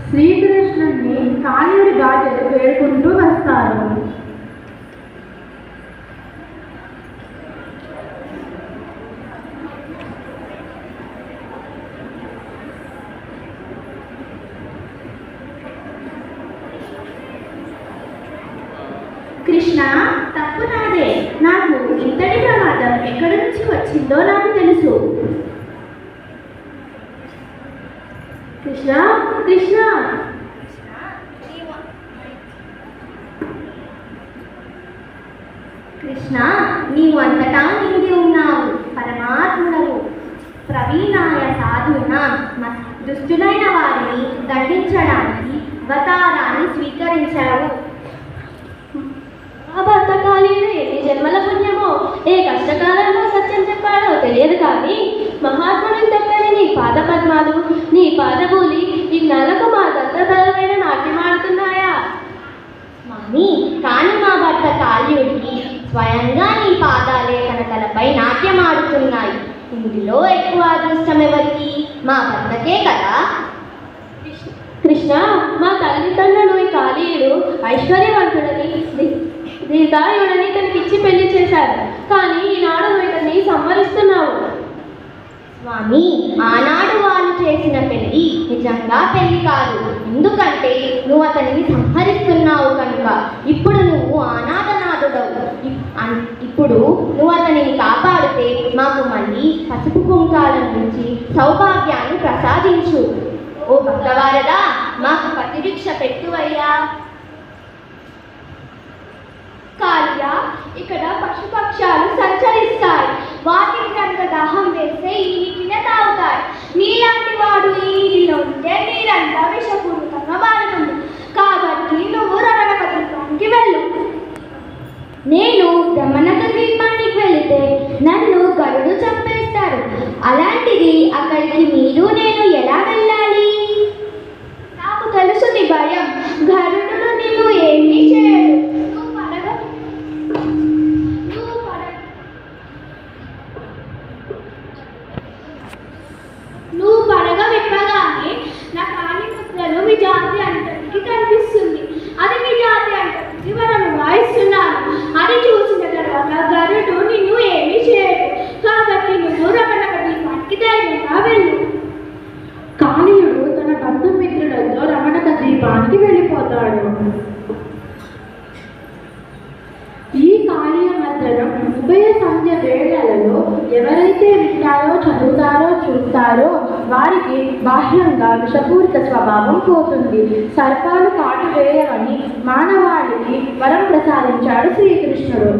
శ్రీకృష్ణుని కాళీయుడి గాజలు వేడుకుంటూ వస్తారు. కృష్ణ, తప్పు నాదే. నాకు ఇంతటి ప్రమాదం ఎక్కడి నుంచి వచ్చిందో నాకు తెలుసు. కృష్ణ, కృష్ణ, కృష్ణ, నీవు అంతటా నిండి ఉన్నావు. పరమాత్ముడవు. ప్రవీణాయ సాధునా దుష్టులైన వారిని దండించడానికి అవతారాన్ని స్వీకరించావు. ఆ భర్త కాళీయుడు ఎన్ని జన్మల పుణ్యమో, ఏ కష్టకాలంలో సత్యం చెప్పాడో తెలియదు కానీ మహాత్ముడిని తప్పని నీ పాద పద్మాలు, నీ పాదభూలి ఇన్నాళ్లకు మా దంతధరమైన నాట్యమాడుతున్నాయా? స్వామి, కానీ మా భర్త కాళీయుడికి స్వయంగా నీ పాదాలే తన తలపై నాట్యమాడుతున్నాయి. ఇందులో ఎక్కువ అదృష్టం ఎవరికి? మా భర్తకే కదా. కృష్ణ, మా తల్లిదండ్రులు ఈ కాళీయుడు ఐశ్వర్యవంతుడని దీర్ఘాయుడని తనకిచ్చి పెళ్లి చేశారు. కానీ ఈనాడు స్వామి, ఆనాడు వాళ్ళు చేసిన పెళ్లి నిజంగా పెళ్లి కాదు. ఎందుకంటే నువ్వు అతనిని సంహరిస్తున్నావు కనుక. ఇప్పుడు నువ్వు అనాథనాథుడవు. ఇప్పుడు నువ్వు అతనిని కాపాడితే మాకు మళ్ళీ పసుపు కుంకాల నుంచి సౌభాగ్యాన్ని ప్రసాదించు. ఓ భక్తవారదా, మాకు ప్రతిభిక్ష పెట్టువయ్యా. కాళియా, ఇక్కడ పశుపక్షాలు సంచరిస్తాయి. వాటికి కనుక దాహం వేస్తే ఈ నీటినే తాగుతాయి. నీలాంటి వాడు ఈ నీటిలో ఉంటే నీరంతా విషపూరితంగా మారుతుంది. కాబట్టి నువ్వు రమణక ద్వీపానికి వెళ్ళు. నేను రమణక ద్వీపానికి వెళితే నన్ను గరుడు చంపేస్తారు. అలాంటిది అక్కడికి మీరు నేను ఎలా వెళ్ళాలి? నాకు తెలుసు నీ భయం. గరుడు నిన్ను ఏమీ చేయడు. నువ్వు పడగ విప్పగానే నా కాని ముద్రలు మీ జాతి అంతటికి కనిపిస్తుంది. అది మీ జాతి అంతటికి వరము వాయిస్తున్నాను. అది చూసిన తర్వాత గరుడు నిన్ను ఏమీ చేయడు. కాబట్టి నువ్వు రమణక ద్వీపానికి ధైర్యంగా వెళ్ళు. కాళీయుడు తన బంధుమిత్రులతో రమణక ద్వీపానికి వెళ్ళిపోతాడు. ఈ కాళీయ మధ్యలో ఉభయ సంధ్య వేళలలో ఎవరైతే వింటారో, చదువుతారో, చూస్తారో వారికి బాహ్యంగా విషపూరిత స్వభావం పోతుంది. సర్పాలు కాటు వేయవని మానవాళికి వరం ప్రసాదించాడు శ్రీకృష్ణుడు.